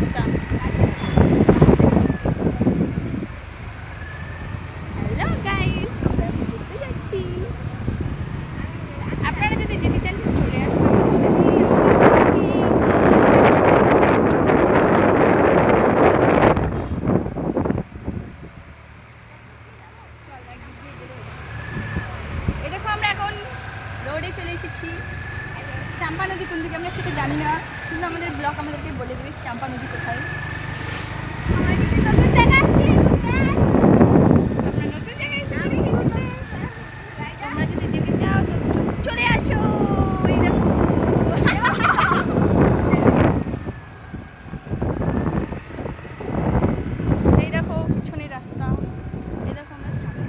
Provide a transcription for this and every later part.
ব্লগটা। Hello guys, আমরা ঘুরতে যাচ্ছি। আপনারা যদি যেতে চান চলে আসুন আমাদের সাথে। এরকম আমরা এখন রোডে চলে এসেছি। চাম্পা নদী কোন দিকে আমরা সেটা জানি না, কিন্তু আমাদের ব্লগ আমাদেরকে বলে দেবে চাম্পা নদী কোথায়। তোমরা যদি যেতে চাও তো চলে আসো। এই দেখো এই দেখো পিছনে রাস্তা, এই দেখো আমরা সামনে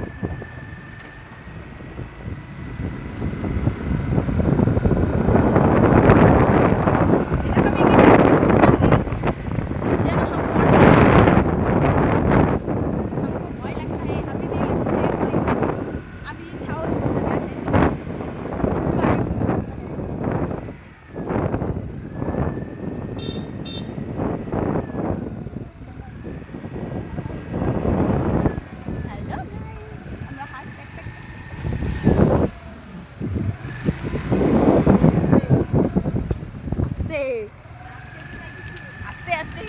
आस्ते आस्ते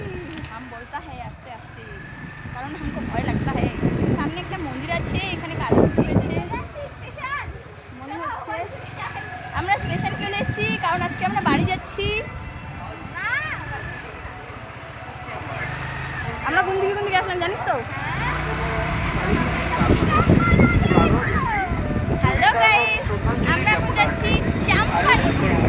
हम बोलता है आस्ते आस्ते, কারণ हमको ভয় लगता है। সামনে একটা মন্দির আছে, এখানে কালী পুজো হয়েছে মনে হচ্ছে। আমরা স্টেশন চলে এসেছি কারণ আজকে আমরা বাড়ি যাচ্ছি। আমরা কোন দিকে আসলাম জানিস তো? হ্যালো গাইস, আমরা এখন যাচ্ছি চাম্পা নদী।